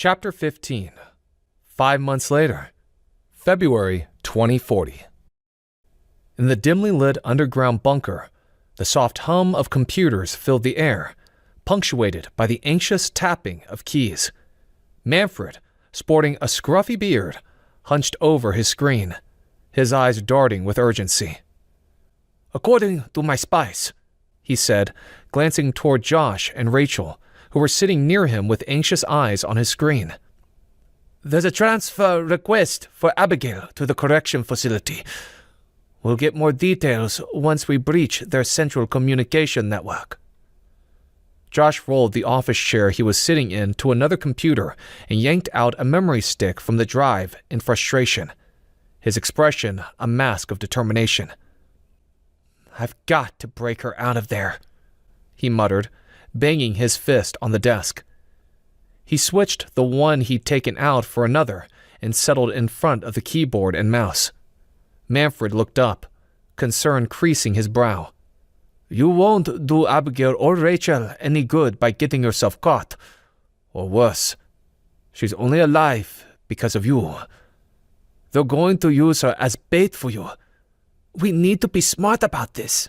Chapter 15. 5 months later, February 2040. In the dimly lit underground bunker, the soft hum of computers filled the air, punctuated by the anxious tapping of keys. Manfred, sporting a scruffy beard, hunched over his screen, his eyes darting with urgency. "According to my spies," he said, glancing toward Josh and Rachel, who were sitting near him with anxious eyes on his screen. "There's a transfer request for Abigail to the correction facility. We'll get more details once we breach their central communication network." Josh rolled the office chair he was sitting in to another computer and yanked out a memory stick from the drive in frustration, his expression a mask of determination. "I've got to break her out of there," he muttered, banging his fist on the desk. He switched the one he'd taken out for another and settled in front of the keyboard and mouse. Manfred looked up, concern creasing his brow. "You won't do Abigail or Rachel any good by getting yourself caught. Or worse, she's only alive because of you. They're going to use her as bait for you. We need to be smart about this."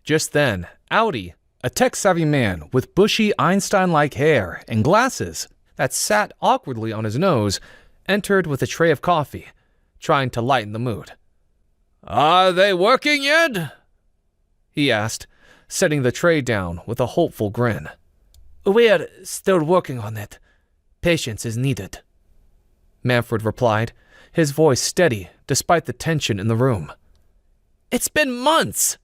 Just then, Audi, a tech-savvy man with bushy Einstein-like hair and glasses that sat awkwardly on his nose, entered with a tray of coffee, trying to lighten the mood. "Are they working yet?" he asked, setting the tray down with a hopeful grin. "We're still working on it. Patience is needed," Manfred replied, his voice steady despite the tension in the room. "It's been months!"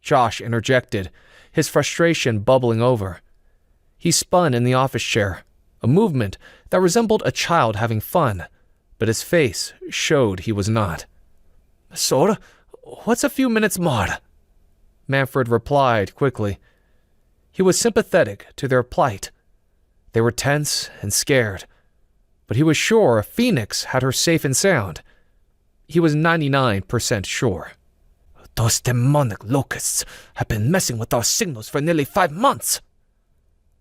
Josh interjected, his frustration bubbling over. He spun in the office chair, a movement that resembled a child having fun, but his face showed he was not. "So, what's a few minutes more?" Manfred replied quickly. He was sympathetic to their plight. They were tense and scared, but he was sure Phoenix had her safe and sound. He was 99% sure. "Those demonic locusts have been messing with our signals for nearly 5 months,"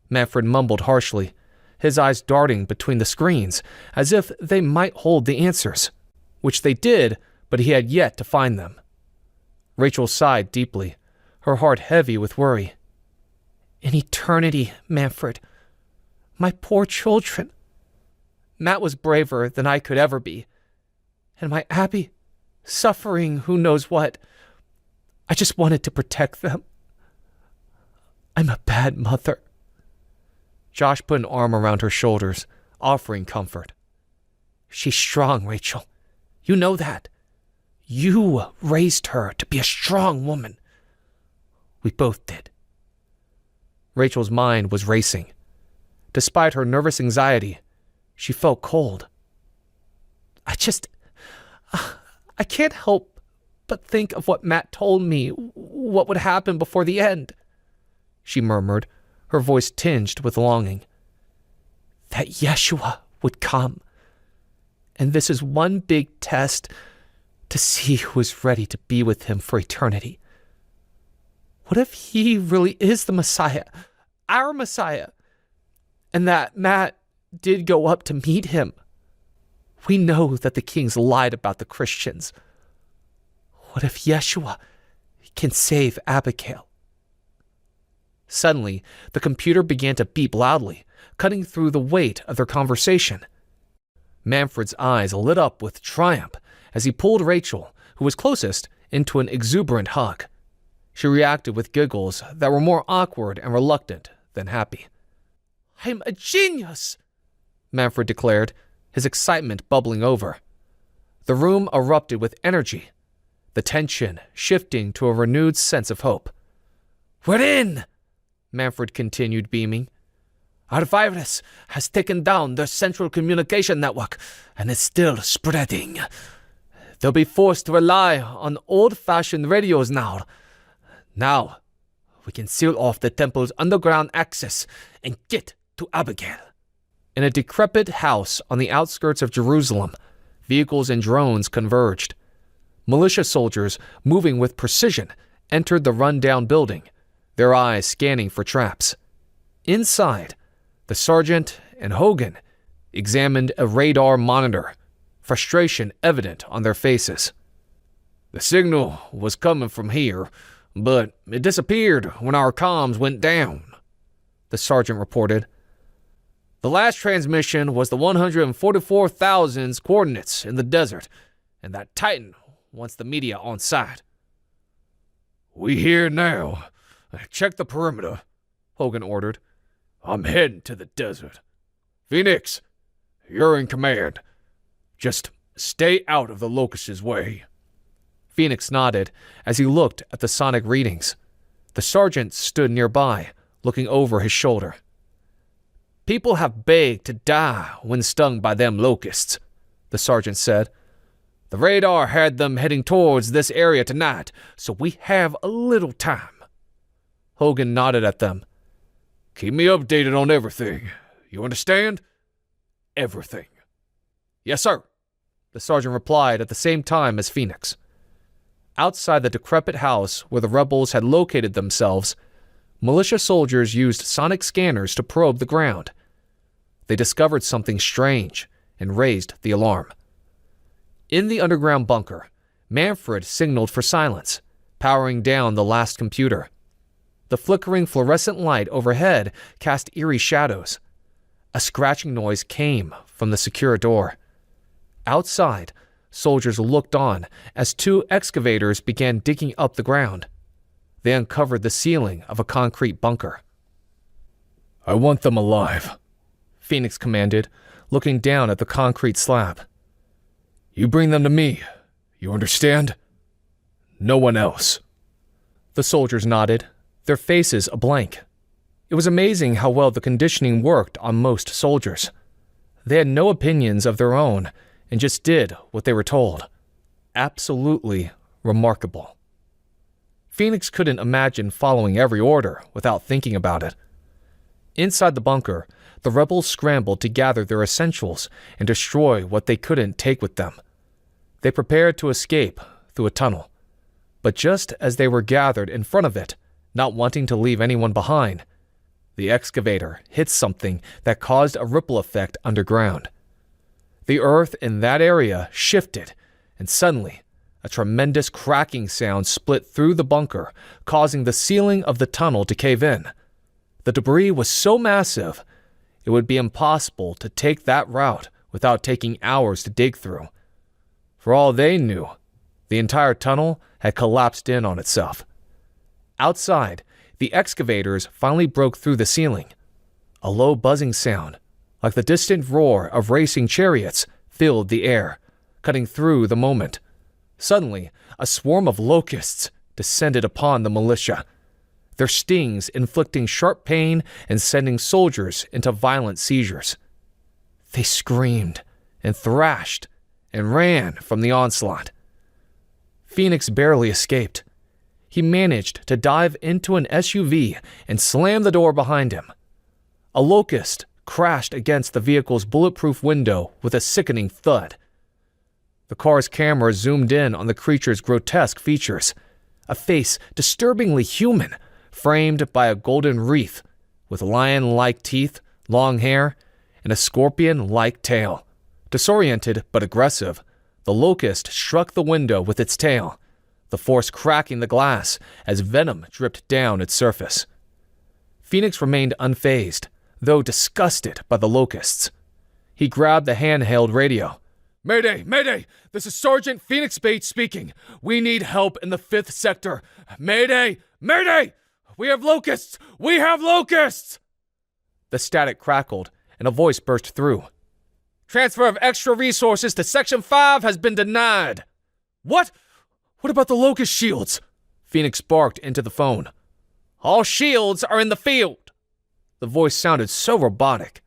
Manfred mumbled harshly, his eyes darting between the screens as if they might hold the answers, which they did, but he had yet to find them. Rachel sighed deeply, her heart heavy with worry. "An eternity, Manfred. My poor children. Matt was braver than I could ever be. And my Abby, suffering who knows what. I just wanted to protect them. I'm a bad mother." Josh put an arm around her shoulders, offering comfort. "She's strong, Rachel. You know that. You raised her to be a strong woman. We both did." Rachel's mind was racing. Despite her nervous anxiety, she felt cold. I can't help but think of what Matt told me, what would happen before the end," she murmured, her voice tinged with longing. "That Yeshua would come. And this is one big test to see who is ready to be with him for eternity. What if he really is the Messiah, our Messiah, and that Matt did go up to meet him? We know that the kings lied about the Christians. What if Yeshua can save Abigail?" Suddenly, the computer began to beep loudly, cutting through the weight of their conversation. Manfred's eyes lit up with triumph as he pulled Rachel, who was closest, into an exuberant hug. She reacted with giggles that were more awkward and reluctant than happy. "I'm a genius," Manfred declared, his excitement bubbling over. The room erupted with energy, the tension shifting to a renewed sense of hope. "We're in," Manfred continued, beaming. "Our virus has taken down their central communication network and is still spreading. They'll be forced to rely on old-fashioned radios now. Now, we can seal off the temple's underground access and get to Abigail." In a decrepit house on the outskirts of Jerusalem, vehicles and drones converged. Militia soldiers, moving with precision, entered the run-down building, their eyes scanning for traps. Inside, the sergeant and Hogan, examined a radar monitor, frustration evident on their faces. "The signal was coming from here, but it disappeared when our comms went down," the sergeant reported. "The last transmission was the 144,000's coordinates in the desert, and that Titan wants the media on site." "We here now. Check the perimeter," Hogan ordered. "I'm heading to the desert. Phoenix, you're in command. Just stay out of the Locusts' way." Phoenix nodded as he looked at the sonic readings. The sergeant stood nearby, looking over his shoulder. "People have begged to die when stung by them locusts," the sergeant said. "The radar had them heading towards this area tonight, so we have a little time." Hogan nodded at them. "Keep me updated on everything. You understand? Everything." "Yes, sir," the sergeant replied at the same time as Phoenix. Outside the decrepit house where the rebels had located themselves, militia soldiers used sonic scanners to probe the ground. They discovered something strange and raised the alarm. In the underground bunker, Manfred signaled for silence, powering down the last computer. The flickering fluorescent light overhead cast eerie shadows. A scratching noise came from the secure door. Outside, soldiers looked on as two excavators began digging up the ground. They uncovered the ceiling of a concrete bunker. "I want them alive," Phoenix commanded, looking down at the concrete slab. "You bring them to me, you understand? No one else." The soldiers nodded, their faces a blank. It was amazing how well the conditioning worked on most soldiers. They had no opinions of their own and just did what they were told. Absolutely remarkable. Phoenix couldn't imagine following every order without thinking about it. Inside the bunker, the rebels scrambled to gather their essentials and destroy what they couldn't take with them. They prepared to escape through a tunnel. But just as they were gathered in front of it, not wanting to leave anyone behind, the excavator hit something that caused a ripple effect underground. The earth in that area shifted, and suddenly, a tremendous cracking sound split through the bunker, causing the ceiling of the tunnel to cave in. The debris was so massive, it would be impossible to take that route without taking hours to dig through. For all they knew, the entire tunnel had collapsed in on itself. Outside, the excavators finally broke through the ceiling. A low buzzing sound, like the distant roar of racing chariots, filled the air, cutting through the moment. Suddenly, a swarm of locusts descended upon the militia, their stings inflicting sharp pain and sending soldiers into violent seizures. They screamed and thrashed and ran from the onslaught. Phoenix barely escaped. He managed to dive into an SUV and slam the door behind him. A locust crashed against the vehicle's bulletproof window with a sickening thud. The car's camera zoomed in on the creature's grotesque features, a face disturbingly human, framed by a golden wreath, with lion-like teeth, long hair, and a scorpion-like tail. Disoriented but aggressive, the locust struck the window with its tail, the force cracking the glass as venom dripped down its surface. Phoenix remained unfazed, though disgusted by the locusts. He grabbed the handheld radio. "Mayday! Mayday! This is Sergeant Phoenix Bates speaking. We need help in the 5th sector. Mayday! Mayday! We have locusts! We have locusts!" The static crackled, and a voice burst through. "Transfer of extra resources to Section 5 has been denied." "What? What about the locust shields?" Phoenix barked into the phone. "All shields are in the field." The voice sounded so robotic.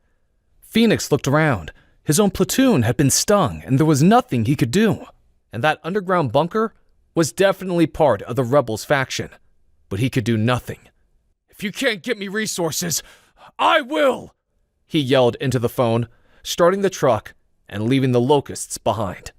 Phoenix looked around. His own platoon had been stung, and there was nothing he could do. And that underground bunker was definitely part of the rebels' faction. But he could do nothing. "If you can't get me resources, I will!" he yelled into the phone, starting the truck and leaving the locusts behind.